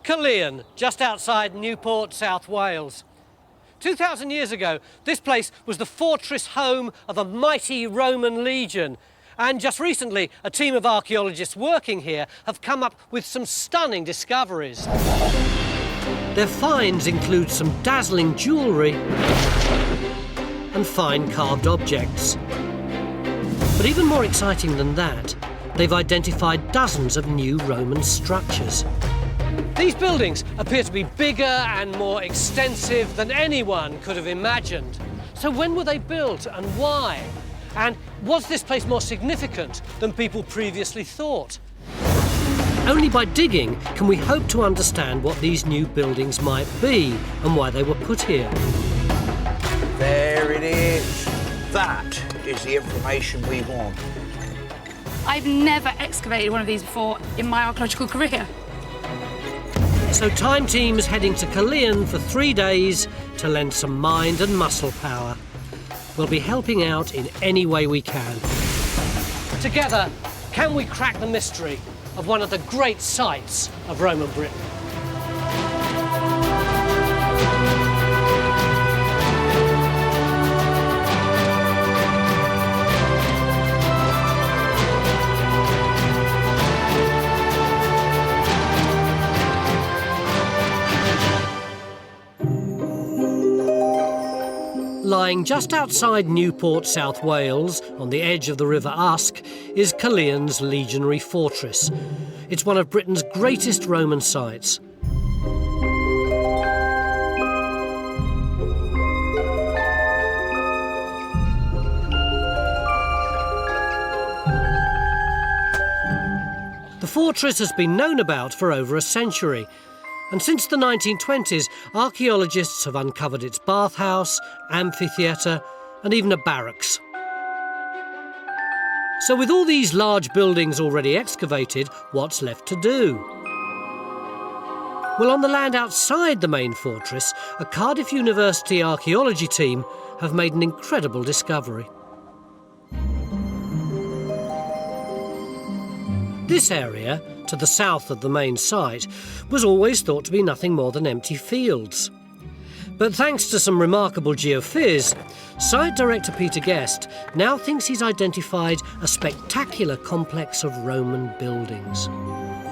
Caerleon, just outside Newport, South Wales. 2,000 years ago, this place was the fortress home of a mighty Roman legion. And just recently, a team of archaeologists working here have come up with some stunning discoveries. Their finds include some dazzling jewellery and fine carved objects. But even more exciting than that, they've identified dozens of new Roman structures. These buildings appear to be bigger and more extensive than anyone could have imagined. So when were they built and why? And was this place more significant than people previously thought? Only by digging can we hope to understand what these new buildings might be and why they were put here. There it is. That is the information we want. I've never excavated one of these before in my archaeological career. So Time Team's heading to Caerleon for 3 days to lend some mind and muscle power. We'll be helping out in any way we can. Together, can we crack the mystery of one of the great sites of Roman Britain? Lying just outside Newport, South Wales, on the edge of the River Usk, is Caerleon's legionary fortress. It's one of Britain's greatest Roman sites. The fortress has been known about for over a century. And since the 1920s, archaeologists have uncovered its bathhouse, amphitheater, and even a barracks. So with all these large buildings already excavated, what's left to do? Well, on the land outside the main fortress, a Cardiff University archaeology team have made an incredible discovery. This area, to the south of the main site, was always thought to be nothing more than empty fields. But thanks to some remarkable geophys, site director Peter Guest now thinks he's identified a spectacular complex of Roman buildings.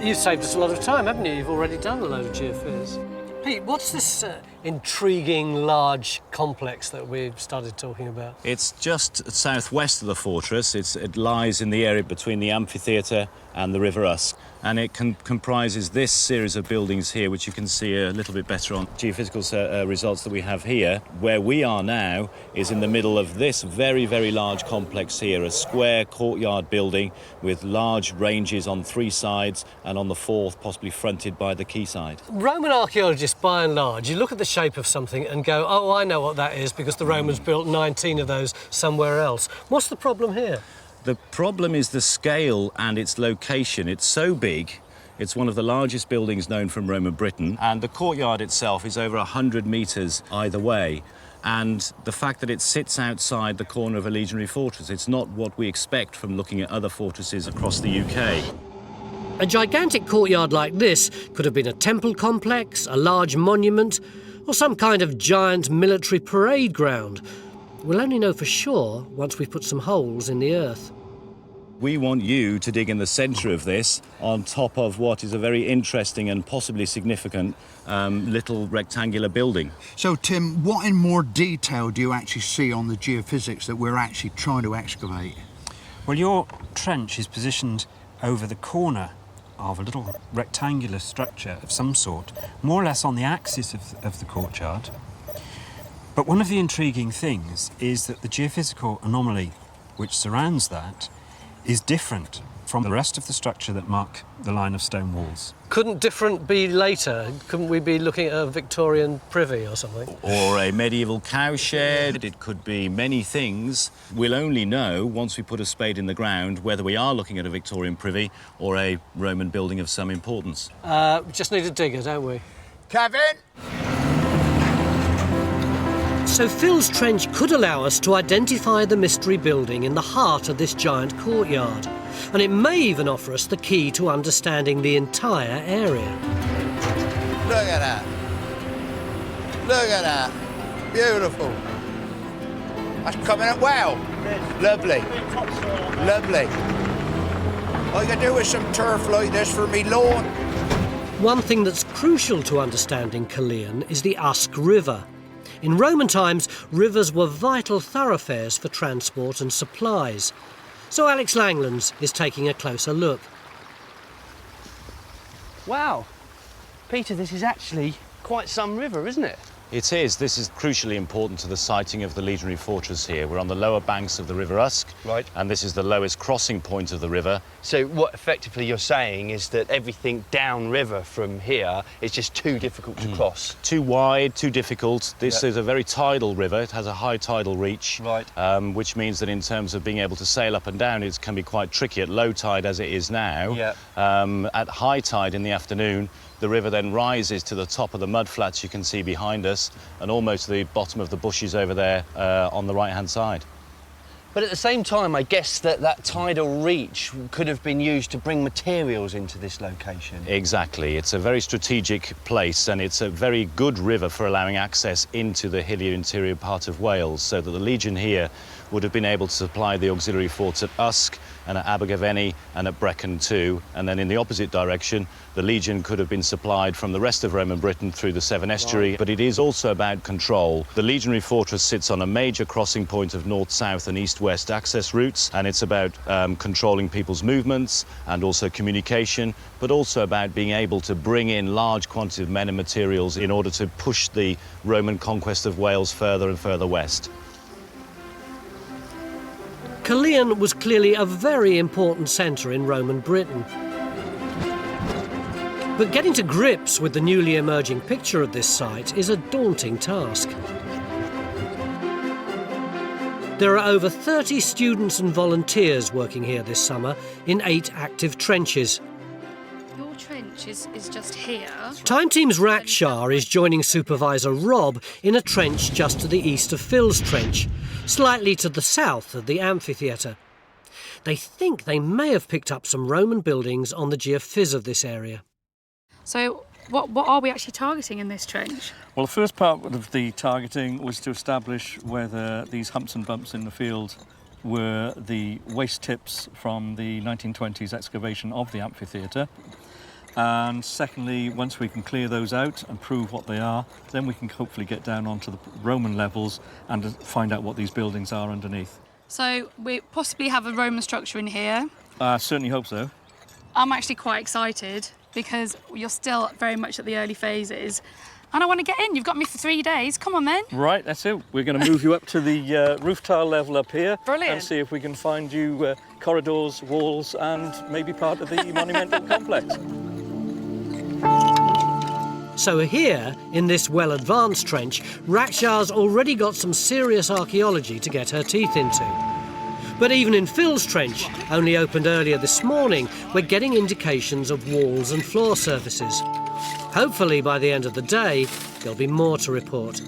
You've saved us a lot of time, haven't you? You've already done a load of geophys. Pete, what's this intriguing large complex that we've started talking about? It's just southwest of the fortress. It lies in the area between the amphitheater and the River Usk. And it comprises this series of buildings here, which you can see a little bit better on geophysical results that we have here. Where we are now is in the middle of this very, very large complex here, a square courtyard building with large ranges on 3 sides and on the 4th possibly fronted by the quayside. Roman archaeologists, by and large, you look at the shape of something and go, oh, I know what that is because the Romans built 19 of those somewhere else. What's the problem here? The problem is the scale and its location. It's so big. It's one of the largest buildings known from Roman Britain, and the courtyard itself is over 100 metres either way. And the fact that it sits outside the corner of a legionary fortress, it's not what we expect from looking at other fortresses across the UK. A gigantic courtyard like this could have been a temple complex, a large monument, or some kind of giant military parade ground. We'll only know for sure once we've put some holes in the earth. We want you to dig in the centre of this, on top of what is a very interesting and possibly significant little rectangular building. So, Tim, what in more detail do you actually see on the geophysics that we're actually trying to excavate? Well, your trench is positioned over the corner of a little rectangular structure of some sort, more or less on the axis of the courtyard. But one of the intriguing things is that the geophysical anomaly which surrounds that is different from the rest of the structure that mark the line of stone walls. Couldn't different be later? Couldn't we be looking at a Victorian privy or something? Or a medieval cowshed. It could be many things. We'll only know, once we put a spade in the ground, whether we are looking at a Victorian privy or a Roman building of some importance. We just need a digger, don't we? Kevin! So Phil's trench could allow us to identify the mystery building in the heart of this giant courtyard. And it may even offer us the key to understanding the entire area. Look at that. Look at that. Beautiful. That's coming up well. Lovely. Lovely. I could do with some turf like this for me lawn. One thing that's crucial to understanding Caerleon is the Usk River. In Roman times, rivers were vital thoroughfares for transport and supplies. So Alex Langlands is taking a closer look. Wow. Peter, this is actually quite some river, isn't it? It is. This is crucially important to the siting of the legionary fortress here. We're on the lower banks of the River Usk. Right. And this is the lowest crossing point of the river. So what effectively you're saying is that everything downriver from here is just too difficult to cross. Too wide, too difficult. This is a very tidal river. It has a high tidal reach. Right. Which means that in terms of being able to sail up and down, it can be quite tricky at low tide as it is now. Yeah. At high tide in the afternoon, the river then rises to the top of the mud flats you can see behind us and almost to the bottom of the bushes over there on the right-hand side. But at the same time, I guess that tidal reach could have been used to bring materials into this location. Exactly. It's a very strategic place and it's a very good river for allowing access into the hilly interior part of Wales, so that the Legion here would have been able to supply the auxiliary forts at Usk and at Abergavenny and at Brecon too. And then in the opposite direction, the Legion could have been supplied from the rest of Roman Britain through the Severn Estuary. Right. But it is also about control. The legionary fortress sits on a major crossing point of north-south and east-west access routes, and it's about controlling people's movements and also communication, but also about being able to bring in large quantities of men and materials in order to push the Roman conquest of Wales further and further west. Caerleon was clearly a very important centre in Roman Britain. But getting to grips with the newly emerging picture of this site is a daunting task. There are over 30 students and volunteers working here this summer in 8 active trenches. Your trench is just here. Time Team's Rakshar is joining supervisor Rob in a trench just to the east of Phil's trench, slightly to the south of the amphitheater. They think they may have picked up some Roman buildings on the geophys of this area. So what are we actually targeting in this trench? Well, the first part of the targeting was to establish whether these humps and bumps in the field were the waste tips from the 1920s excavation of the amphitheater. And secondly, once we can clear those out and prove what they are, then we can hopefully get down onto the Roman levels and find out what these buildings are underneath. So we possibly have a Roman structure in here. I certainly hope so. I'm actually quite excited because you're still very much at the early phases. And I want to get in. You've got me for 3 days. Come on, then. Right, that's it. We're going to move you up to the roof tile level up here. Brilliant. And see if we can find you corridors, walls, and maybe part of the monumental complex. So here, in this well-advanced trench, Rakshar's already got some serious archaeology to get her teeth into. But even in Phil's trench, only opened earlier this morning, we're getting indications of walls and floor surfaces. Hopefully, by the end of the day, there'll be more to report.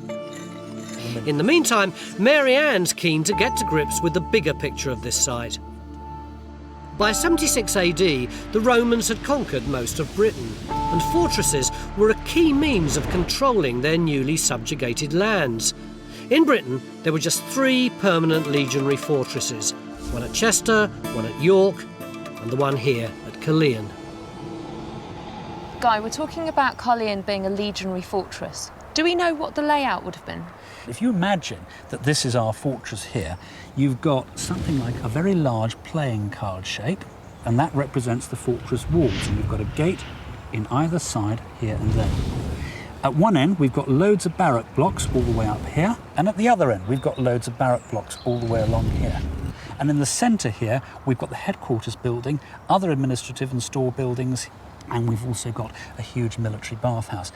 In the meantime, Mary Ann's keen to get to grips with the bigger picture of this site. By 76 AD, the Romans had conquered most of Britain, and fortresses were a key means of controlling their newly subjugated lands. In Britain, there were just 3 permanent legionary fortresses, one at Chester, one at York, and the one here at Caerleon. Guy, we're talking about Caerleon being a legionary fortress. Do we know what the layout would have been? If you imagine that this is our fortress here, you've got something like a very large playing card shape, and that represents the fortress walls, and you've got a gate in either side here and there. At one end, we've got loads of barrack blocks all the way up here, and at the other end, we've got loads of barrack blocks all the way along here. And in the centre here, we've got the headquarters building, other administrative and store buildings, and we've also got a huge military bathhouse.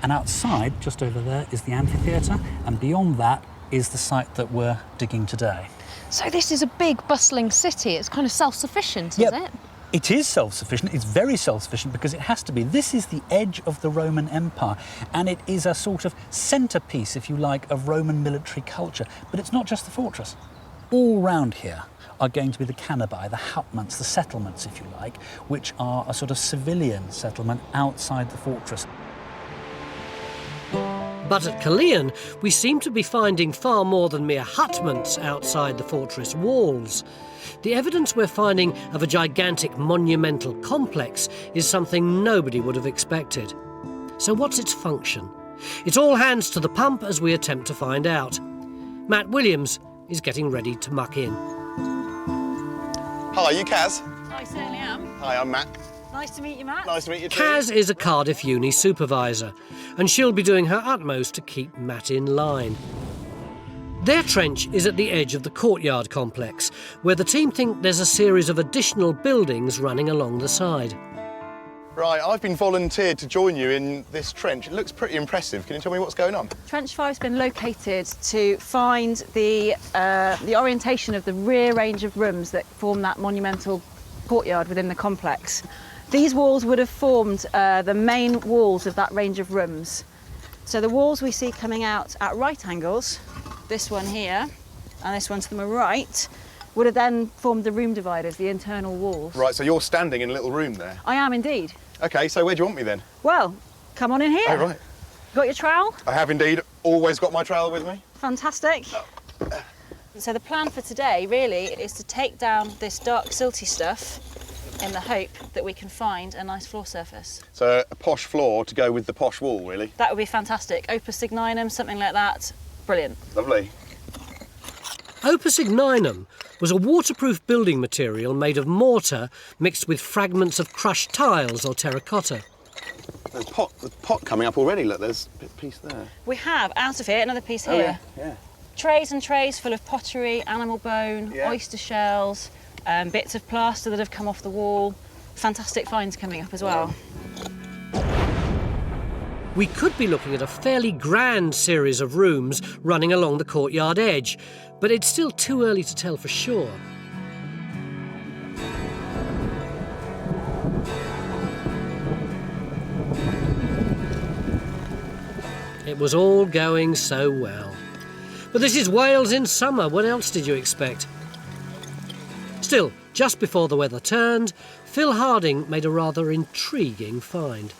And outside, just over there, is the amphitheater, and beyond that is the site that we're digging today. So this is a big, bustling city. It's kind of self-sufficient, is it? It is self-sufficient. It's very self-sufficient because it has to be. This is the edge of the Roman Empire, and it is a sort of centrepiece, if you like, of Roman military culture. But it's not just the fortress. All round here are going to be the canabi, the hutments, the settlements, if you like, which are a sort of civilian settlement outside the fortress. But at Caerleon, we seem to be finding far more than mere hutments outside the fortress walls. The evidence we're finding of a gigantic monumental complex is something nobody would have expected. So what's its function? It's all hands to the pump as we attempt to find out. Matt Williams is getting ready to muck in. Hi, you Kaz? I certainly am. Hi, I'm Matt. Nice to meet you, Matt. Nice to meet you too. Kaz is a Cardiff Uni supervisor, and she'll be doing her utmost to keep Matt in line. Their trench is at the edge of the courtyard complex, where the team think there's a series of additional buildings running along the side. Right, I've been volunteered to join you in this trench. It looks pretty impressive. Can you tell me what's going on? Trench 5's been located to find the orientation of the rear range of rooms that form that monumental courtyard within the complex. These walls would have formed the main walls of that range of rooms. So the walls we see coming out at right angles, this one here and this one to the right, would have then formed the room dividers, the internal walls. Right, so you're standing in a little room there? I am indeed. OK, so where do you want me then? Well, come on in here. Oh, right. Got your trowel? I have indeed always got my trowel with me. Fantastic. So the plan for today really is to take down this dark silty stuff in the hope that we can find a nice floor surface. So a posh floor to go with the posh wall, really? That would be fantastic. Opus igninum, something like that. Brilliant. Lovely. Opus igninum was a waterproof building material made of mortar mixed with fragments of crushed tiles or terracotta. There's the pot coming up already. Look, there's a piece there. We have, out of here, another piece here. Oh, yeah. Trays and trays full of pottery, animal bone, oyster shells, bits of plaster that have come off the wall. Fantastic finds coming up as well. We could be looking at a fairly grand series of rooms running along the courtyard edge, but it's still too early to tell for sure. It was all going so well. But this is Wales in summer. What else did you expect? Still, just before the weather turned, Phil Harding made a rather intriguing find.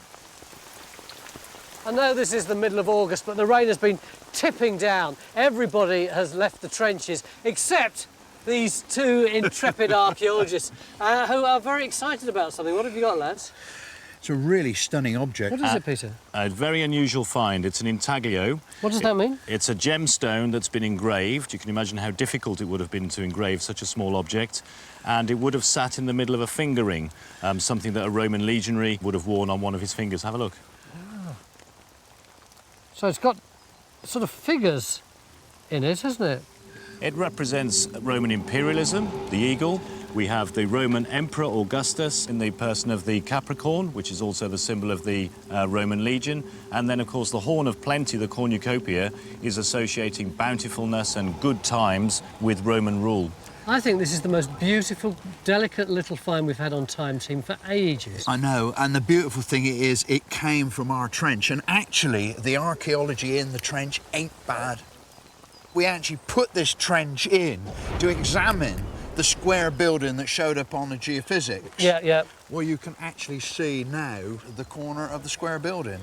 I know this is the middle of August, but the rain has been tipping down. Everybody has left the trenches, except these two intrepid archaeologists who are very excited about something. What have you got, lads? It's a really stunning object. What is it, Peter? A very unusual find. It's an intaglio. What does that mean? It's a gemstone that's been engraved. You can imagine how difficult it would have been to engrave such a small object. And it would have sat in the middle of a finger ring, something that a Roman legionary would have worn on one of his fingers. Have a look. Oh. So it's got sort of figures in it, hasn't it? It represents Roman imperialism, the eagle. We have the Roman Emperor Augustus in the person of the Capricorn, which is also the symbol of the Roman legion. And then, of course, the horn of plenty, the cornucopia, is associating bountifulness and good times with Roman rule. I think this is the most beautiful, delicate little find we've had on Time Team for ages. I know, and the beautiful thing is it came from our trench, and actually the archaeology in the trench ain't bad. We actually put this trench in to examine the square building that showed up on the geophysics. Yeah. Well, you can actually see now the corner of the square building.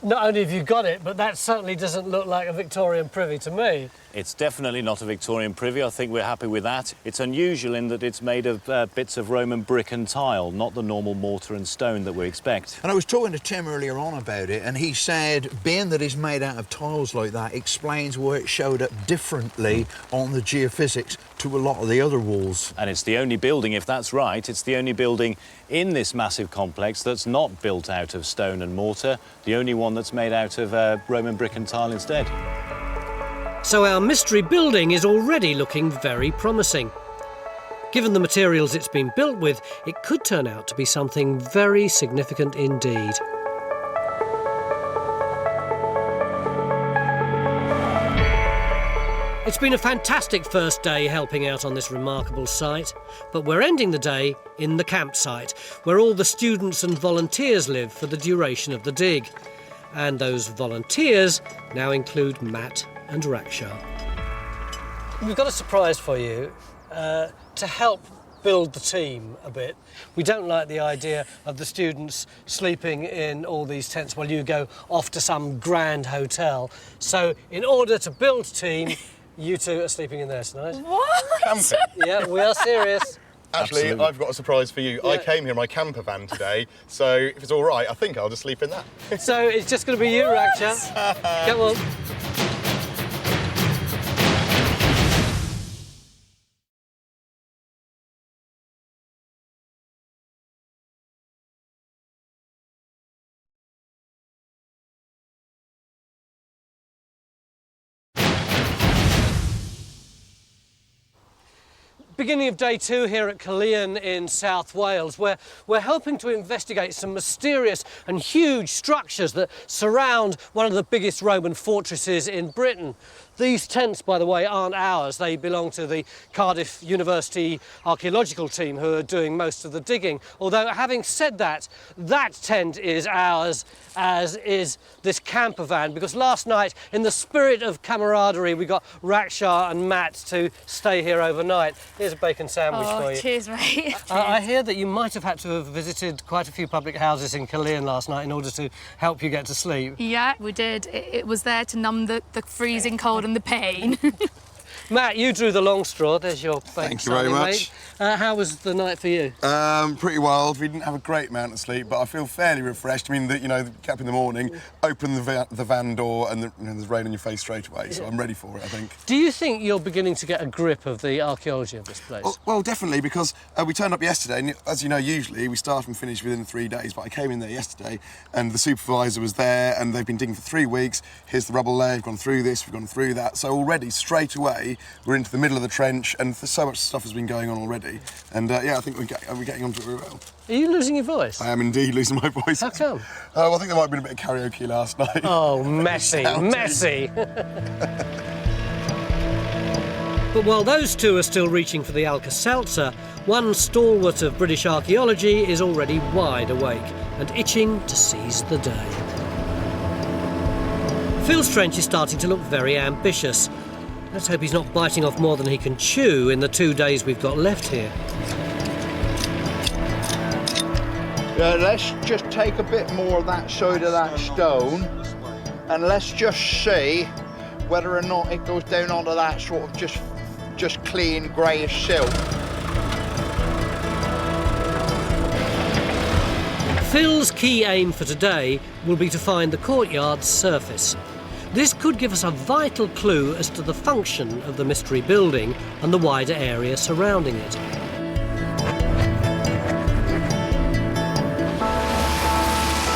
Not only have you got it, but that certainly doesn't look like a Victorian privy to me. It's definitely not a Victorian privy. I think we're happy with that. It's unusual in that it's made of bits of Roman brick and tile, not the normal mortar and stone that we expect. And I was talking to Tim earlier on about it, and he said, being that it's made out of tiles like that, explains why it showed up differently on the geophysics to a lot of the other walls. And it's the only building, if that's right, it's the only building in this massive complex that's not built out of stone and mortar, the only one that's made out of Roman brick and tile instead. So our mystery building is already looking very promising. Given the materials it's been built with, it could turn out to be something very significant indeed. It's been a fantastic first day helping out on this remarkable site, but we're ending the day in the campsite, where all the students and volunteers live for the duration of the dig. And those volunteers now include Matt and Raksha. We've got a surprise for you to help build the team a bit. We don't like the idea of the students sleeping in all these tents while you go off to some grand hotel. So in order to build a team, you two are sleeping in there tonight. What? Camping. Yeah, we are serious. Actually, Absolutely. I've got a surprise for you. Yeah. I came here in my camper van today, so if it's all right, I think I'll just sleep in that. So it's just going to be you, Raksha. Come on. Beginning of day 2 here at Caerleon in South Wales, where we're helping to investigate some mysterious and huge structures that surround one of the biggest Roman fortresses in Britain. These tents, by the way, aren't ours. They belong to the Cardiff University archaeological team who are doing most of the digging. Although, having said that, that tent is ours, as is this camper van, because last night, in the spirit of camaraderie, we got Raksha and Matt to stay here overnight. Here's a bacon sandwich for you. Cheers, mate. I hear that you might have had to have visited quite a few public houses in Caerleon last night in order to help you get to sleep. Yeah, we did. It was there to numb the freezing cold and the pain. Matt, you drew the long straw. There's your bacon Thank you very much. How was the night for you? Pretty wild. We didn't have a great amount of sleep, but I feel fairly refreshed. I mean, get up in the morning, open the van door, and there's rain on your face straight away. So I'm ready for it, I think. Do you think you're beginning to get a grip of the archaeology of this place? Well, definitely, because we turned up yesterday, and as you know, usually we start and finish within 3 days. But I came in there yesterday, and the supervisor was there, and they've been digging for 3 weeks. Here's the rubble layer. We've gone through this. We've gone through that. So already, straight away, we're into the middle of the trench, and so much stuff has been going on already. And yeah, I think we're getting onto it very well. Are you losing your voice? I am indeed losing my voice. How come? Well, I think there might have been a bit of karaoke last night. Oh, messy, messy. But while those two are still reaching for the Alka-Seltzer, one stalwart of British archaeology is already wide awake and itching to seize the day. Phil's trench is starting to look very ambitious. Let's hope he's not biting off more than he can chew in the 2 days we've got left here. Let's just take a bit more of that side of that stone, and let's just see whether or not it goes down onto that sort of just clean greyish silt. Phil's key aim for today will be to find the courtyard's surface. This could give us a vital clue as to the function of the mystery building and the wider area surrounding it.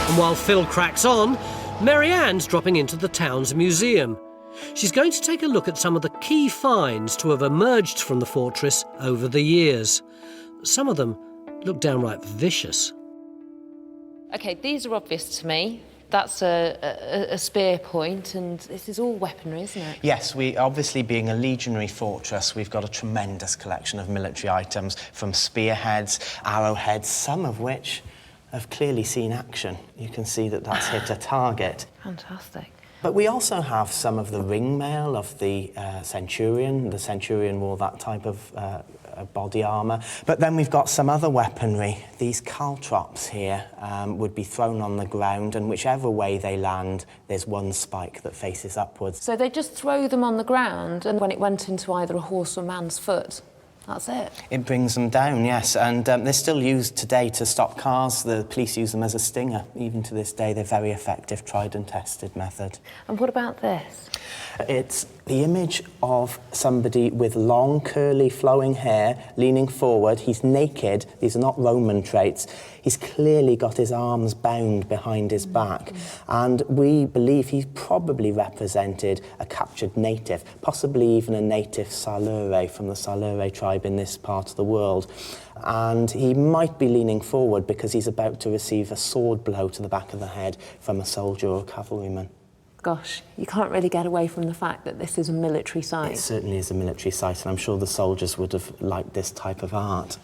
And while Phil cracks on, Marianne's dropping into the town's museum. She's going to take a look at some of the key finds to have emerged from the fortress over the years. Some of them look downright vicious. OK, these are obvious to me. That's a spear point, and this is all weaponry, isn't it? Yes, we obviously, being a legionary fortress, we've got a tremendous collection of military items, from spearheads, arrowheads, some of which have clearly seen action. You can see that that's hit a target. Fantastic. But we also have some of the ring mail of the centurion. The centurion wore that type of body armour. But then we've got some other weaponry. These caltrops here would be thrown on the ground, and whichever way they land, there's one spike that faces upwards. So they just throw them on the ground, and when it went into either a horse or man's foot, that's it? It brings them down, yes, and they're still used today to stop cars. The police use them as a stinger. Even to this day, they're very effective, tried and tested method. And what about this? It's the image of somebody with long, curly, flowing hair, leaning forward. He's naked. These are not Roman traits. He's clearly got his arms bound behind his back. And we believe he probably represented a captured native, possibly even a native Salure from the Salure tribe in this part of the world. And he might be leaning forward because he's about to receive a sword blow to the back of the head from a soldier or a cavalryman. Gosh, you can't really get away from the fact that this is a military site. It certainly is a military site, and I'm sure the soldiers would have liked this type of art.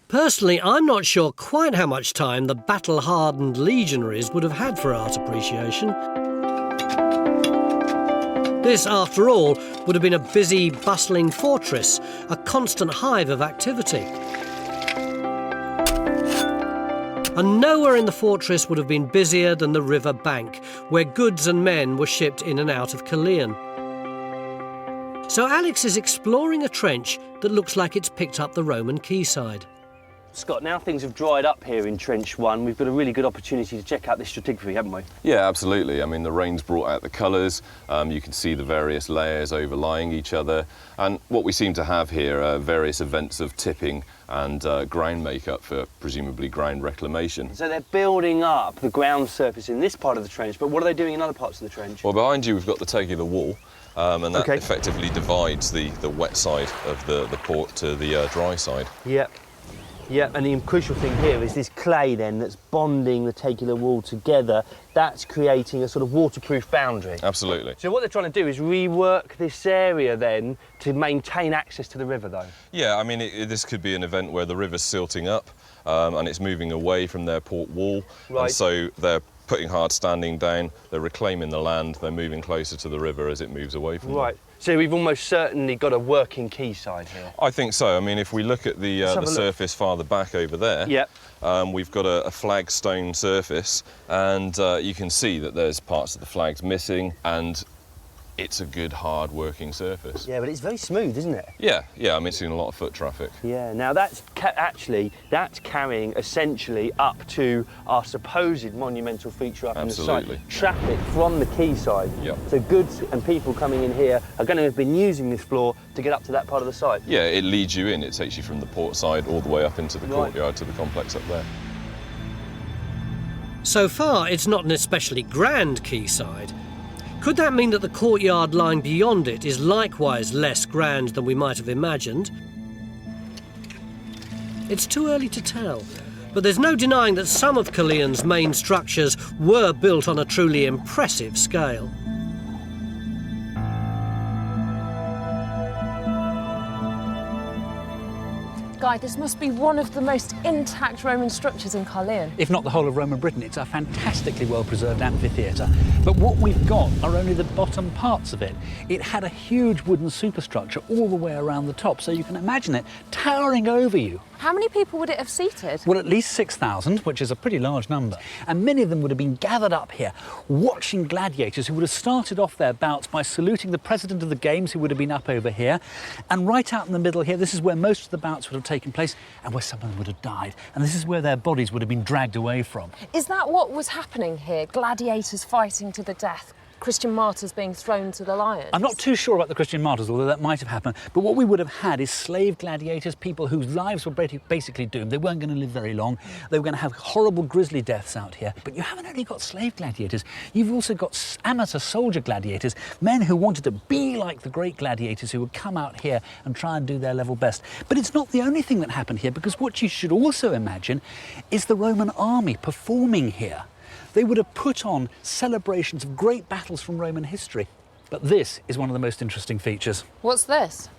Personally, I'm not sure quite how much time the battle-hardened legionaries would have had for art appreciation. This, after all, would have been a busy, bustling fortress, a constant hive of activity. and nowhere in the fortress would have been busier than the river bank, where goods and men were shipped in and out of Caerleon. So Alex is exploring a trench that looks like it's picked up the Roman quayside. Scott, now things have dried up here in Trench 1, we've got a really good opportunity to check out this stratigraphy, haven't we? Yeah, absolutely. I mean, the rain's brought out the colours, you can see the various layers overlying each other, and what we seem to have here are various events of tipping and ground makeup for presumably ground reclamation. So they're building up the ground surface in this part of the trench, but what are they doing in other parts of the trench? Well, behind you we've got the tagular wall, and that Okay. effectively divides the wet side of the port to the dry side. Yep. Yeah, and the crucial thing here is this clay then that's bonding the tagular wall together. That's creating a sort of waterproof boundary. Absolutely. So what they're trying to do is rework this area then to maintain access to the river, though. Yeah, I mean, this could be an event where the river's silting up and it's moving away from their port wall. Right. And so they're putting hard standing down, they're reclaiming the land, they're moving closer to the river as it moves away from them. Right. So we've almost certainly got a working quayside here. I think so. I mean, if we look at the surface farther back over there, Yep. we've got a flagstone surface, and you can see that there's parts of the flags missing, and it's a good, hard working surface. Yeah, but it's very smooth, isn't it? Yeah, I mean, it's seen a lot of foot traffic. Yeah, now that's that's carrying essentially up to our supposed monumental feature up Absolutely. in the site. Traffic from the quayside. Yep. So goods and people coming in here are going to have been using this floor to get up to that part of the site. Yeah, it leads you in. It takes you from the port side all the way up into the courtyard to the complex up there. So far, it's not an especially grand quayside. Could that mean that the courtyard lying beyond it is likewise less grand than we might have imagined? It's too early to tell, but there's no denying that some of Caerleon's main structures were built on a truly impressive scale. Guy, this must be one of the most intact Roman structures in Caerleon. If not the whole of Roman Britain, it's a fantastically well-preserved amphitheater. But what we've got are only the bottom parts of it. It had a huge wooden superstructure all the way around the top, so you can imagine it towering over you. How many people would it have seated? Well, at least 6,000, which is a pretty large number. And many of them would have been gathered up here, watching gladiators who would have started off their bouts by saluting the president of the games, who would have been up over here. And right out in the middle here, this is where most of the bouts would have taken place and where some of them would have died. And this is where their bodies would have been dragged away from. Is that what was happening here? Gladiators fighting to the death? Christian martyrs being thrown to the lions? I'm not too sure about the Christian martyrs, although that might have happened. But what we would have had is slave gladiators, people whose lives were basically doomed. They weren't going to live very long. They were going to have horrible, grisly deaths out here. But you haven't only got slave gladiators, you've also got amateur soldier gladiators, men who wanted to be like the great gladiators who would come out here and try and do their level best. But it's not the only thing that happened here, because what you should also imagine is the Roman army performing here. They would have put on celebrations of great battles from Roman history. But this is one of the most interesting features. What's this?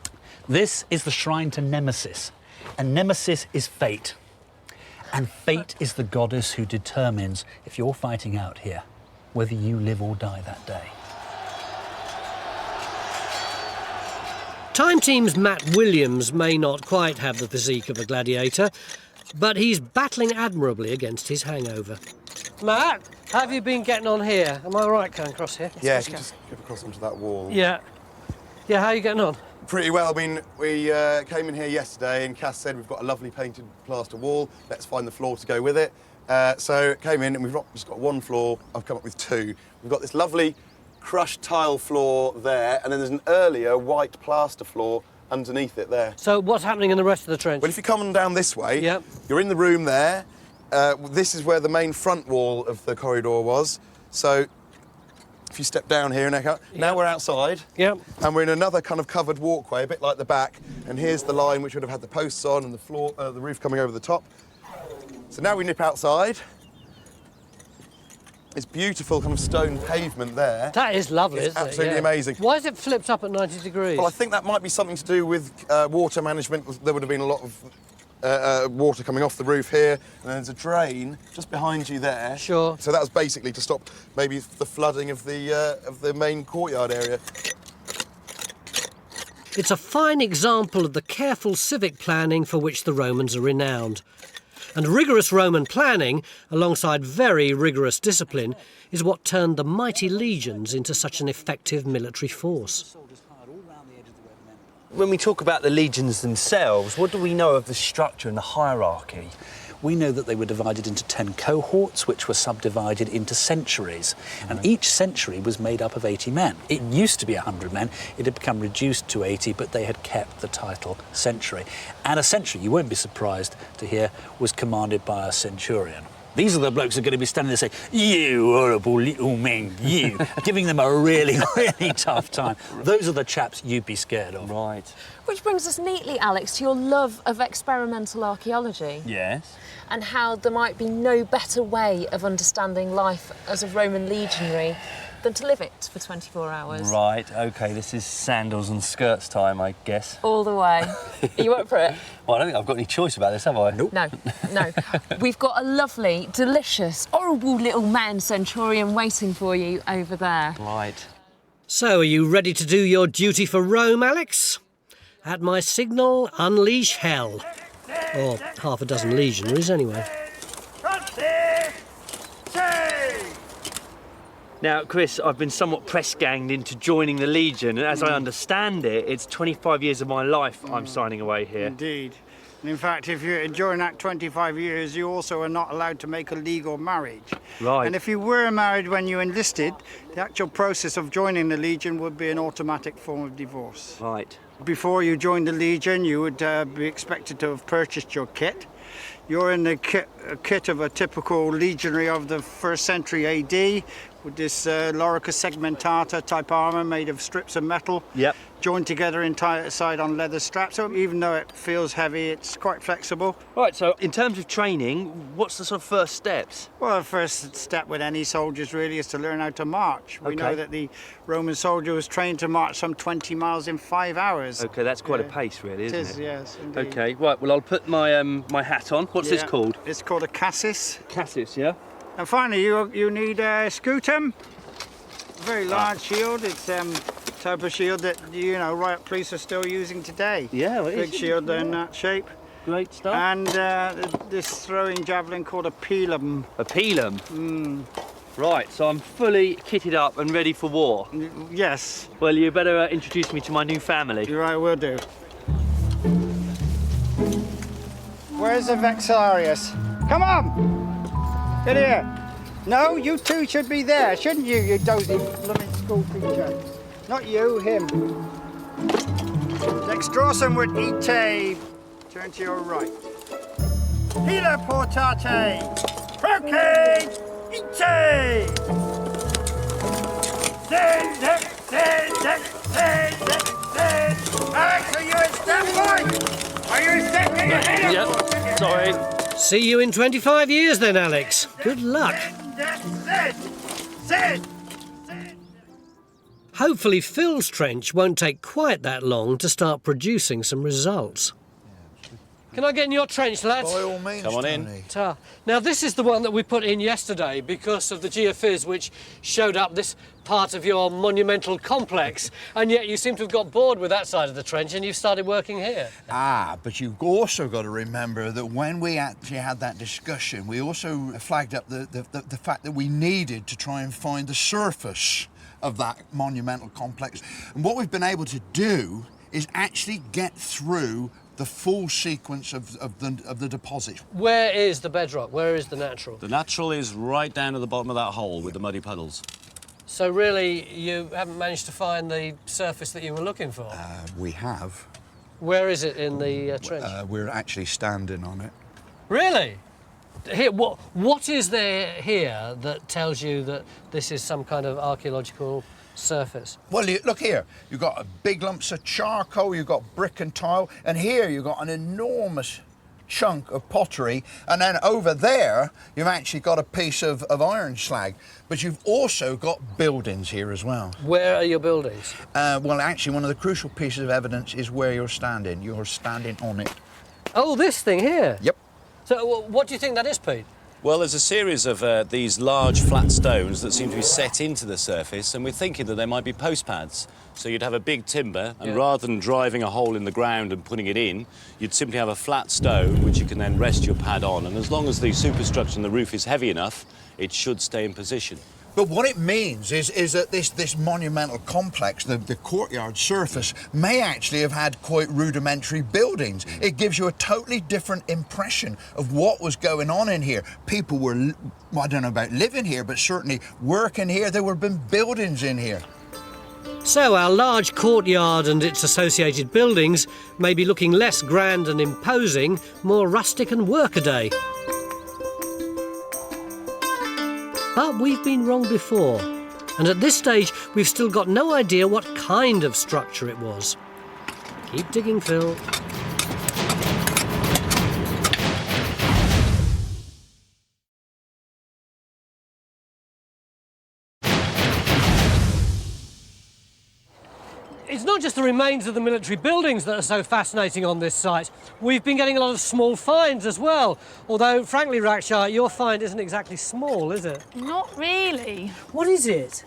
This is the shrine to Nemesis. And Nemesis is fate. And fate is the goddess who determines, if you're fighting out here, whether you live or die that day. Time Team's Matt Williams may not quite have the physique of a gladiator, but he's battling admirably against his hangover. Matt, how have you been getting on here? Am I all right going across here? Yeah, just get across onto that wall. Yeah. Yeah, how are you getting on? Pretty well. I mean, we came in here yesterday and Cass said we've got a lovely painted plaster wall. Let's find the floor to go with it. So came in and we've not just got one floor. I've come up with two. We've got this lovely crushed tile floor there, and then there's an earlier white plaster floor underneath it there. So what's happening in the rest of the trench? Well, if you come on down this way, Yep. You're in the room there. This is where the main front wall of the corridor was. So if you step down here, now we're outside. Yep. And we're in another kind of covered walkway, a bit like the back. And here's the line which would have had the posts on and the floor, the roof coming over the top. So now we nip outside. It's beautiful kind of stone pavement there. That is lovely, it's isn't it? absolutely Yeah. amazing. Why is it flipped up at 90 degrees? Well, I think that might be something to do with water management. There would have been a lot of water coming off the roof here, and there's a drain just behind you there. Sure. So that was basically to stop maybe the flooding of the main courtyard area. It's a fine example of the careful civic planning for which the Romans are renowned. And rigorous Roman planning, alongside very rigorous discipline, is what turned the mighty legions into such an effective military force. When we talk about the legions themselves, what do we know of the structure and the hierarchy? We know that they were divided into 10 cohorts, which were subdivided into centuries. And each century was made up of 80 men. It used to be 100 men. It had become reduced to 80, but they had kept the title century. And a century, you won't be surprised to hear, was commanded by a centurion. These are the blokes who are going to be standing there saying, "You horrible little men, you," giving them a really, really tough time. Those are the chaps you'd be scared of. Right. Which brings us neatly, Alex, to your love of experimental archaeology. Yes. And how there might be no better way of understanding life as a Roman legionary than to live it for 24 hours. Right, OK, this is sandals and skirts time, I guess. All the way. Are you up for it? Well, I don't think I've got any choice about this, have I? No, no. We've got a lovely, delicious, horrible little man centurion waiting for you over there. Right. So, are you ready to do your duty for Rome, Alex? At my signal, unleash hell. Or half a dozen legionaries, anyway. Now, Chris, I've been somewhat press-ganged into joining the Legion, and as I understand it, it's 25 years of my life I'm signing away here. Indeed. And in fact, if you're during that 25 years, you also are not allowed to make a legal marriage. Right. And if you were married when you enlisted, the actual process of joining the Legion would be an automatic form of divorce. Right. Before you joined the Legion, you would be expected to have purchased your kit. You're in the kit of a typical legionary of the 1st century AD, with this lorica segmentata type armour made of strips of metal. Yep. Joined together inside on leather straps. So even though it feels heavy, it's quite flexible. Right, so in terms of training, what's the sort of first steps? Well, the first step with any soldiers really is to learn how to march. We know that the Roman soldier was trained to march some 20 miles in 5 hours. OK, that's quite a pace, really, isn't it? It is, yes, indeed. OK, right, well, I'll put my my hat on. What's this called? It's called a cassis. Cassis, yeah? And finally, you need a scutum. A very large shield. It's type of shield that, you know, riot police are still using today. Yeah, well, big shield in that shape. Great stuff. And this throwing javelin called a pilum. A pilum? Right, so I'm fully kitted up and ready for war. Yes. Well, you better introduce me to my new family. You're right, will do. Where's the Vexillarius? Come on! Get here. No, you two should be there, shouldn't you, you dozy blooming school teacher? Not you, him. Dextrosum with ite. Turn to your right. Hila portate. Proce ite. Send. Alex, are you in step, boy? Are you in step? Get your head up. Yep, sorry. See you in 25 years then, Alex. Good luck. Hopefully Phil's trench won't take quite that long to start producing some results. Can I get in your trench, lads? By all means, Come on in. Tony. Now, this is the one that we put in yesterday because of the geophys which showed up this part of your monumental complex, and yet you seem to have got bored with that side of the trench and you've started working here. Ah, but you've also got to remember that when we actually had that discussion, we also flagged up the fact that we needed to try and find the surface of that monumental complex. And what we've been able to do is actually get through the full sequence of the deposit. Where is the bedrock? Where is the natural? The natural is right down at the bottom of that hole with the muddy puddles. So really, you haven't managed to find the surface that you were looking for? We have. Where is it in the trench? We're actually standing on it. Really? Here, what is there here that tells you that this is some kind of archaeological surface? Well, look here. You've got big lumps of charcoal, you've got brick and tile, and here you've got an enormous chunk of pottery, and then over there you've actually got a piece of iron slag, but you've also got buildings here as well. Where are your buildings? Well, actually, one of the crucial pieces of evidence is where you're standing. You're standing on it. Oh, this thing here? Yep. So what do you think that is, Pete? Well, there's a series of these large flat stones that seem to be set into the surface, and we're thinking that they might be post pads. So you'd have a big timber, and rather than driving a hole in the ground and putting it in, you'd simply have a flat stone which you can then rest your pad on, and as long as the superstructure in the roof is heavy enough, it should stay in position. But what it means is that this monumental complex, the courtyard surface, may actually have had quite rudimentary buildings. It gives you a totally different impression of what was going on in here. People were, well, I don't know about living here, but certainly working here. There would have been buildings in here. So our large courtyard and its associated buildings may be looking less grand and imposing, more rustic and workaday. But we've been wrong before, and at this stage we've still got no idea what kind of structure it was. Keep digging, Phil. It's not just the remains of the military buildings that are so fascinating on this site. We've been getting a lot of small finds as well. Although, frankly, Rakshar, your find isn't exactly small, is it? Not really. What is it?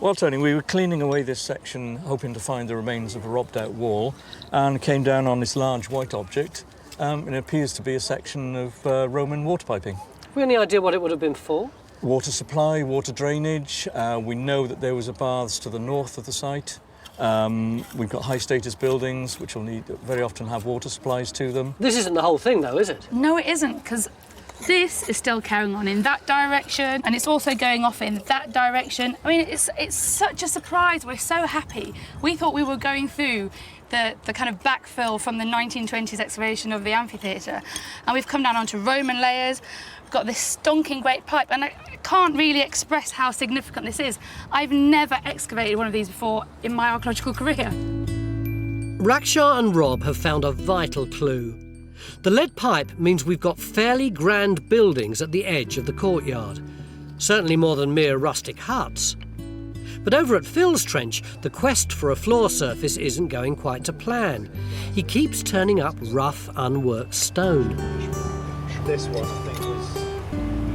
Well, Tony, we were cleaning away this section, hoping to find the remains of a robbed-out wall, and came down on this large white object. It appears to be a section of Roman water piping. Have we any idea what it would have been for? Water supply, water drainage. We know that there was a baths to the north of the site. We've got high-status buildings, which will need very often have water supplies to them. This isn't the whole thing, though, is it? No, it isn't, because this is still carrying on in that direction, and it's also going off in that direction. I mean, it's such a surprise. We're so happy. We thought we were going through the kind of backfill from the 1920s excavation of the amphitheater, and we've come down onto Roman layers. We've got this stonking great pipe, and I can't really express how significant this is. I've never excavated one of these before in my archaeological career. Rakshar and Rob have found a vital clue. The lead pipe means we've got fairly grand buildings at the edge of the courtyard. Certainly more than mere rustic huts. But over at Phil's trench, the quest for a floor surface isn't going quite to plan. He keeps turning up rough, unworked stone. This one, I think, was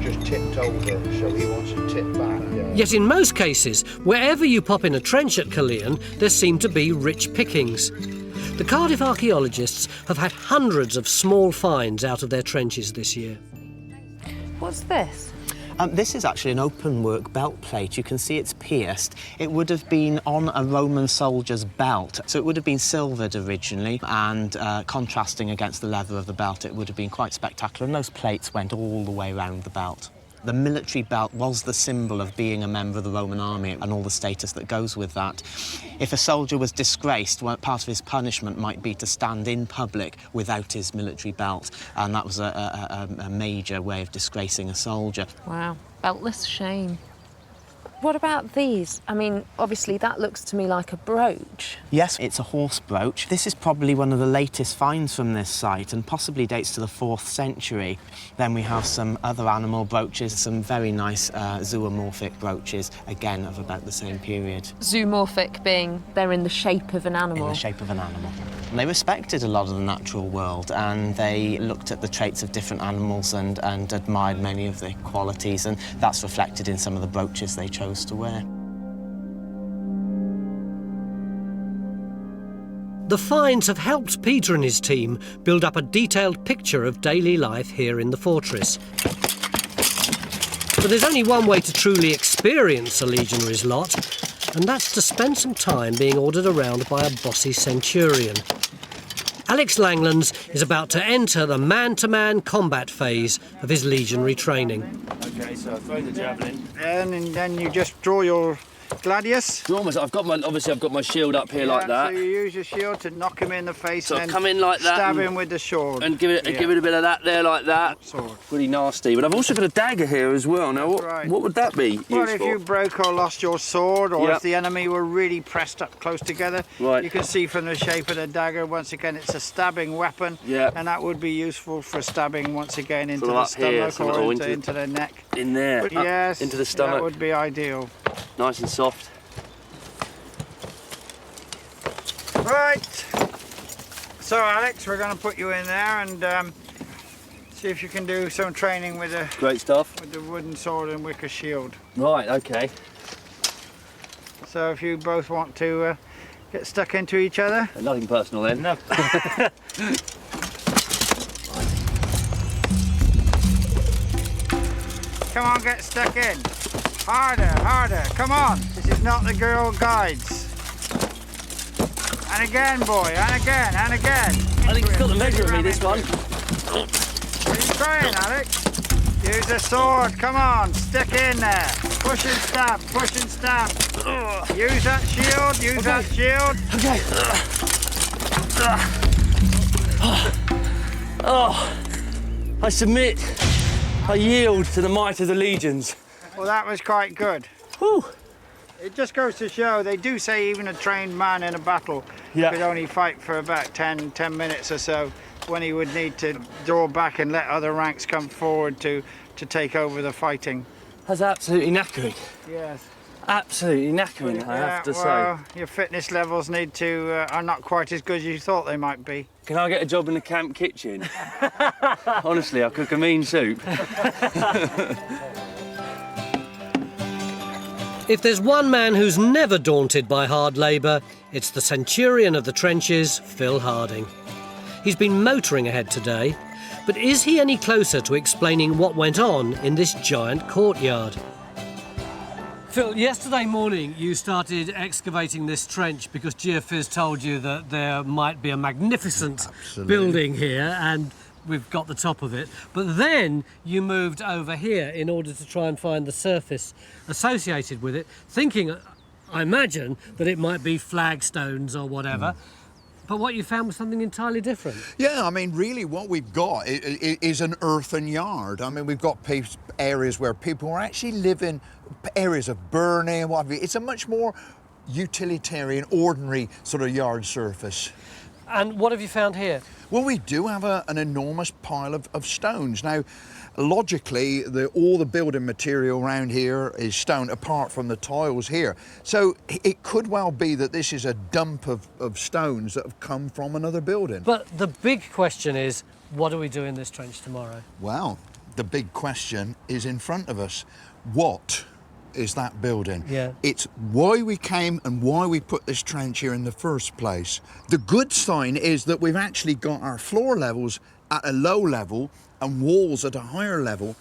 just tipped over, so he wants to tip back. Yeah. Yet in most cases, wherever you pop in a trench at Caerleon, there seem to be rich pickings. The Cardiff Archeologists have had hundreds of small finds out of their trenches this year. What's this? This is actually an open work belt plate. You can see it's pierced. It would have been on a Roman soldier's belt. So it would have been silvered originally, and contrasting against the leather of the belt, it would have been quite spectacular. And those plates went all the way around the belt. The military belt was the symbol of being a member of the Roman army and all the status that goes with that. If a soldier was disgraced, well, part of his punishment might be to stand in public without his military belt, and that was a major way of disgracing a soldier. Wow, beltless shame. What about these? I mean, obviously that looks to me like a brooch. Yes, it's a horse brooch. This is probably one of the latest finds from this site and possibly dates to the 4th century. Then we have some other animal brooches, some very nice zoomorphic brooches, again of about the same period. Zoomorphic being they're in the shape of an animal. In the shape of an animal. And they respected a lot of the natural world, and they looked at the traits of different animals and admired many of their qualities, and that's reflected in some of the brooches they chose to wear. The finds have helped Peter and his team build up a detailed picture of daily life here in the fortress. But there's only one way to truly experience a legionary's lot, and that's to spend some time being ordered around by a bossy centurion. Alex Langlands is about to enter the man-to-man combat phase of his legionary training. Okay, so I throw the javelin. And then you just draw your gladius. I've got my shield up here like that. So you use your shield to knock him in the face, So and come in like that stab and- him with the sword. And give it a bit of that there like that. Sword. Pretty nasty. But I've also got a dagger here as well. Now, what would that be Well, used if for? you broke or lost your sword, or Yep. if the enemy were really pressed up close together, Right. you can see from the shape of the dagger, once again, it's a stabbing weapon, Yep. and that would be useful for stabbing once again into Sort of the up here, stomach or or into into the neck. In there. But up yes, into the stomach. that would be ideal. Nice and soft. Right. So, Alex, we're going to put you in there and See if you can do some training with a Great stuff. with the wooden sword and wicker shield. Right, okay. So if you both want to get stuck into each other. Nothing personal then. No. Come on, get stuck in. Harder, harder. Come on. This is not the Girl Guides. And again, boy. And again. And again. I think it's got the measure of me, this one. What are you trying, Alex? Use the sword. Come on. Stick in there. Push and stab. Push and stab. Use that shield. Use that shield. Okay. Oh, I submit. I yield to the might of the legions. Well, that was quite good. Whew. It just goes to show, they do say even a trained man in a battle could only fight for about 10 minutes or so, when he would need to draw back and let other ranks come forward to take over the fighting. That's absolutely knackering. Yes. Absolutely knackering, I have to well, say. Your fitness levels are not quite as good as you thought they might be. Can I get a job in the camp kitchen? Honestly, I cook a mean soup. If there's one man who's never daunted by hard labour, it's the centurion of the trenches, Phil Harding. He's been motoring ahead today, but is he any closer to explaining what went on in this giant courtyard? Phil, yesterday morning you started excavating this trench because Geophys told you that there might be a magnificent building here, and we've got the top of it. But then you moved over here in order to try and find the surface associated with it, thinking, I imagine, that it might be flagstones or whatever. But what you found was something entirely different. Yeah, I mean, really what we've got is an earthen yard. I mean, we've got areas where people are actually living, areas of burning and what have you. It's a much more utilitarian, ordinary sort of yard surface. And what have you found here? Well, we do have an enormous pile of stones. Now, logically, all the building material around here is stone, apart from the tiles here. So it could well be that this is a dump of stones that have come from another building. But the big question is, what do we do in this trench tomorrow? Well, the big question is in front of us. What is that building? Yeah. It's why we came and why we put this trench here in the first place. The good sign is that we've actually got our floor levels at a low level and walls at a higher level.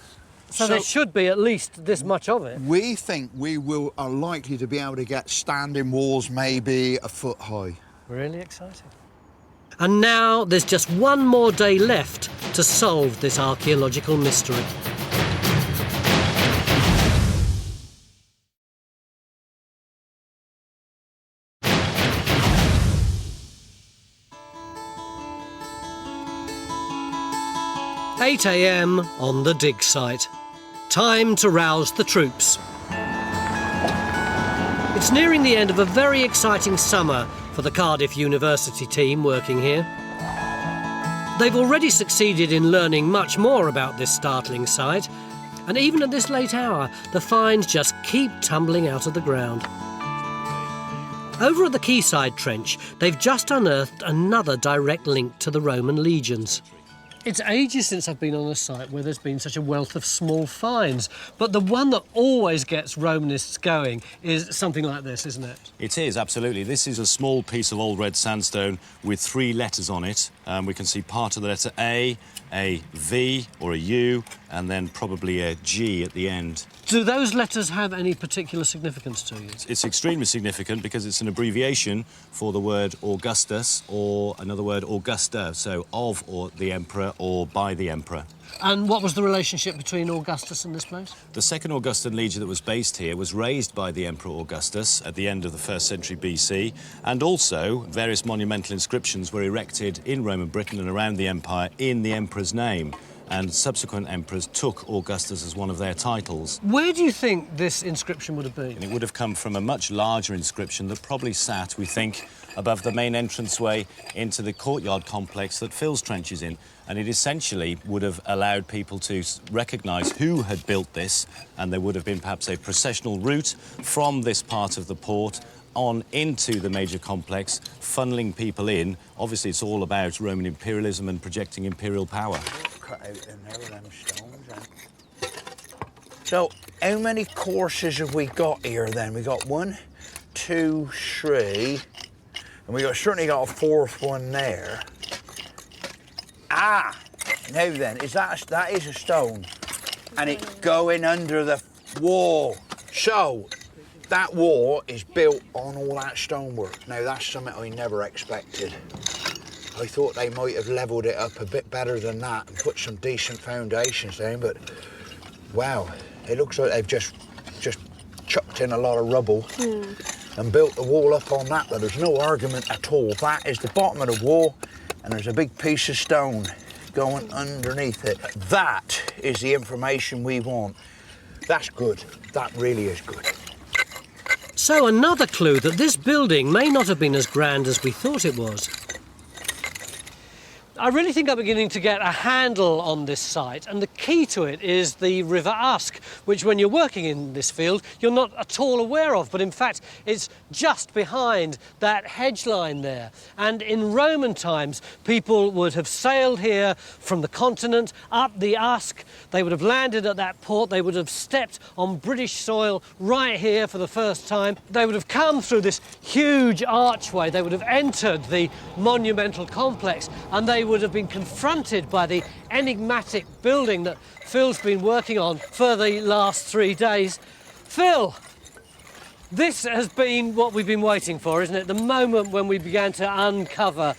So there should be at least this much of it. We think we are likely to be able to get standing walls maybe a foot high. Really exciting. And now there's just one more day left to solve this archaeological mystery. ...8 a.m. on the dig site. Time to rouse the troops. It's nearing the end of a very exciting summer for the Cardiff University team working here. They've already succeeded in learning much more about this startling site, and even at this late hour, the finds just keep tumbling out of the ground. Over at the Keyside Trench, they've just unearthed another direct link to the Roman legions. It's ages since I've been on a site where there's been such a wealth of small finds, but the one that always gets Romanists going is something like this, isn't it? It is, absolutely. This is a small piece of old red sandstone with 3 letters on it. We can see part of the letter A V or a U, and then probably a G at the end. Do those letters have any particular significance to you? It's extremely significant because it's an abbreviation for the word Augustus, or another word Augusta, so of or the emperor or by the emperor. And what was the relationship between Augustus and this place? The second Augustan legion that was based here was raised by the Emperor Augustus at the end of the 1st century BC, and also various monumental inscriptions were erected in Roman Britain and around the empire in the emperor's name, and subsequent emperors took Augustus as one of their titles. Where do you think this inscription would have been? And it would have come from a much larger inscription that probably sat, we think, above the main entranceway into the courtyard complex that Phil's trench is in. And it essentially would have allowed people to recognise who had built this, and there would have been perhaps a processional route from this part of the port on into the major complex, funneling people in. Obviously, it's all about Roman imperialism and projecting imperial power. cut out in there with them stones. So, how many courses have we got here then? We got 1, 2, 3, and we certainly got a 4th one there. Ah! Now then, that is a stone, and it's going under the wall. So, that wall is built on all that stonework. Now, that's something I never expected. I thought they might have levelled it up a bit better than that and put some decent foundations down, but wow, it looks like they've just chucked in a lot of rubble and built the wall up on that, but there's no argument at all. That is the bottom of the wall, and there's a big piece of stone going underneath it. That is the information we want. That's good. That really is good. So another clue that this building may not have been as grand as we thought it was. I really think I'm beginning to get a handle on this site, and the key to it is the River Usk, which when you're working in this field, you're not at all aware of, but in fact it's just behind that hedge line there. And in Roman times, people would have sailed here from the continent up the Usk, they would have landed at that port, they would have stepped on British soil right here for the first time, they would have come through this huge archway, they would have entered the monumental complex, and they would have been confronted by the enigmatic building that Phil's been working on for the last 3 days. Phil, this has been what we've been waiting for, isn't it? The moment when we began to uncover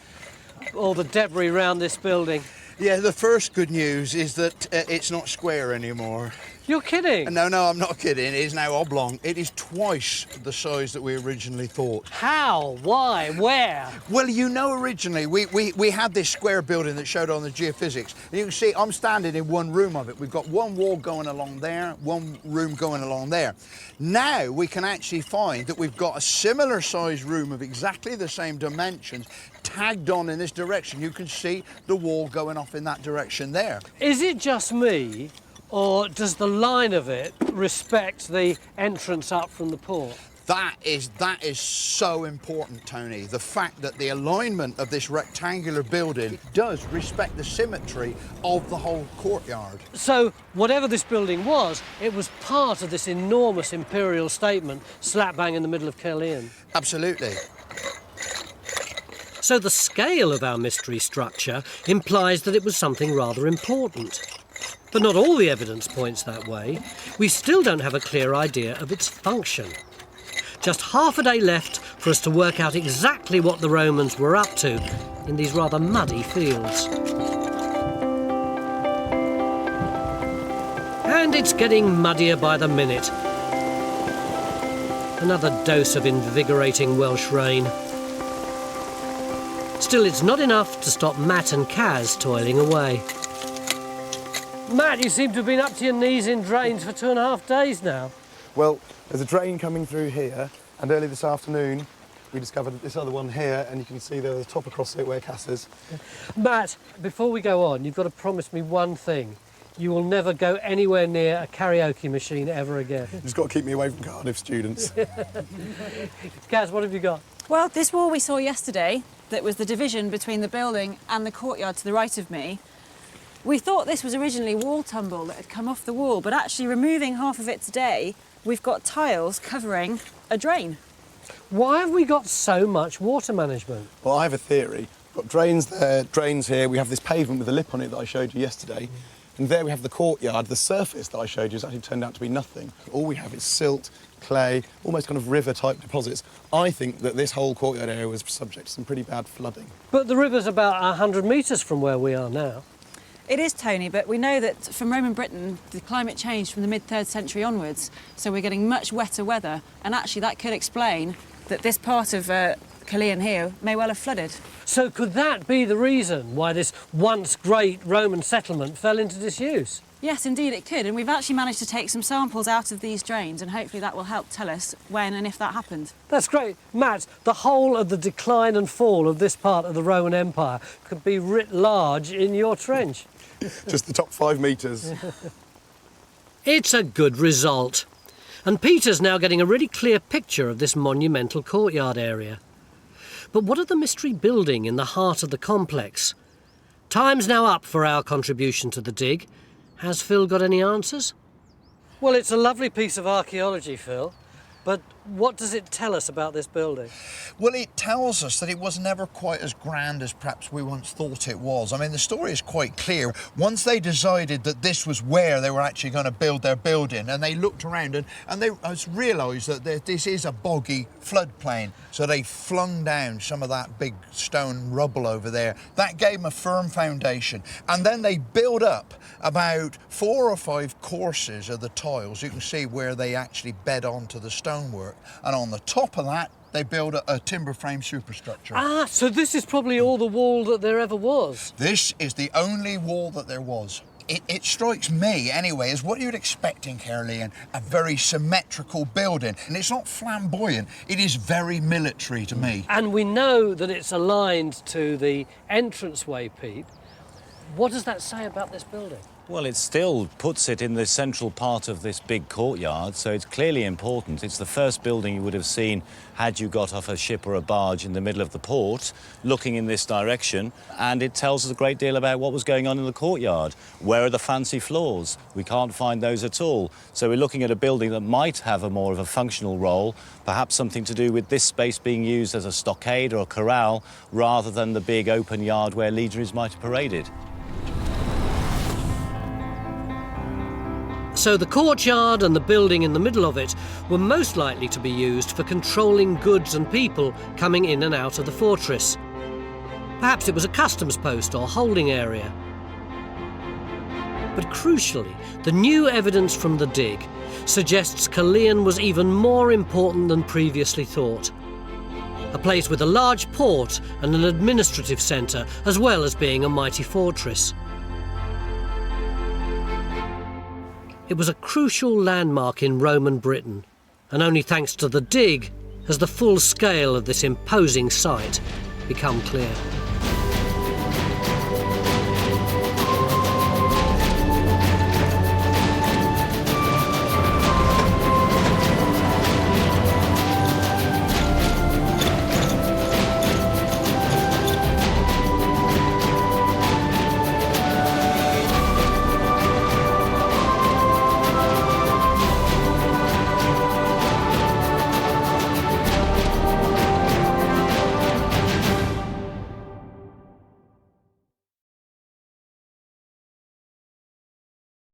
all the debris around this building. Yeah, the first good news is that it's not square anymore. You're kidding? No, I'm not kidding. It is now oblong. It is twice the size that we originally thought. How? Why? Where? Well, you know, originally we had this square building that showed on the geophysics. And you can see I'm standing in one room of it. We've got one wall going along there, one room going along there. Now we can actually find that we've got a similar size room of exactly the same dimensions tagged on in this direction. You can see the wall going off in that direction there. Is it just me, or does the line of it respect the entrance up from the port? That is so important, Tony. The fact that the alignment of this rectangular building does respect the symmetry of the whole courtyard. So, whatever this building was, it was part of this enormous imperial statement slap bang in the middle of Caerleon. Absolutely. So the scale of our mystery structure implies that it was something rather important. But not all the evidence points that way. We still don't have a clear idea of its function. Just half a day left for us to work out exactly what the Romans were up to in these rather muddy fields. And it's getting muddier by the minute. Another dose of invigorating Welsh rain. Still, it's not enough to stop Matt and Kaz toiling away. Matt, you seem to have been up to your knees in drains for 2.5 days now. Well, there's a drain coming through here, and early this afternoon we discovered this other one here, and you can see there's a top across it where Cass is. Matt, before we go on, you've got to promise me one thing. You will never go anywhere near a karaoke machine ever again. You've just got to keep me away from Cardiff students. Kaz, what have you got? Well, this wall we saw yesterday, that was the division between the building and the courtyard to the right of me, we thought this was originally wall tumble that had come off the wall, but actually removing half of it today, we've got tiles covering a drain. Why have we got so much water management? Well, I have a theory. We've got drains there, drains here. We have this pavement with a lip on it that I showed you yesterday. And there we have the courtyard. The surface that I showed you has actually turned out to be nothing. All we have is silt, clay, almost kind of river-type deposits. I think that this whole courtyard area was subject to some pretty bad flooding. But the river's about 100 metres from where we are now. It is, Tony, but we know that from Roman Britain, the climate changed from the mid-3rd century onwards, so we're getting much wetter weather, and actually that could explain that this part of Caerleon here may well have flooded. So could that be the reason why this once great Roman settlement fell into disuse? Yes, indeed it could, and we've actually managed to take some samples out of these drains, and hopefully that will help tell us when and if that happened. That's great. Matt, the whole of the decline and fall of this part of the Roman Empire could be writ large in your trench. Just the top 5 metres. It's a good result. And Peter's now getting a really clear picture of this monumental courtyard area. But what of the mystery building in the heart of the complex? Time's now up for our contribution to the dig. Has Phil got any answers? Well, it's a lovely piece of archaeology, Phil, but what does it tell us about this building? Well, it tells us that it was never quite as grand as perhaps we once thought it was. I mean, the story is quite clear. Once they decided that this was where they were actually going to build their building, and they looked around and they realised that this is a boggy floodplain. So they flung down some of that big stone rubble over there. That gave them a firm foundation. And then they built up about 4 or 5 courses of the tiles. You can see where they actually bed onto the stonework. And on the top of that, they built a timber frame superstructure. Ah, so this is probably all the wall that there ever was. This is the only wall that there was. It strikes me, anyway, as what you'd expect in Caerleon, a very symmetrical building. And it's not flamboyant, it is very military to me. And we know that it's aligned to the entranceway, Pete. What does that say about this building? Well, it still puts it in the central part of this big courtyard, so it's clearly important. It's the first building you would have seen had you got off a ship or a barge in the middle of the port, looking in this direction, and it tells us a great deal about what was going on in the courtyard. Where are the fancy floors? We can't find those at all. So we're looking at a building that might have a more of a functional role, perhaps something to do with this space being used as a stockade or a corral, rather than the big open yard where legionaries might have paraded. So the courtyard and the building in the middle of it were most likely to be used for controlling goods and people coming in and out of the fortress. Perhaps it was a customs post or holding area. But crucially, the new evidence from the dig suggests Caerleon was even more important than previously thought. A place with a large port and an administrative centre, as well as being a mighty fortress. It was a crucial landmark in Roman Britain, and only thanks to the dig has the full scale of this imposing site become clear.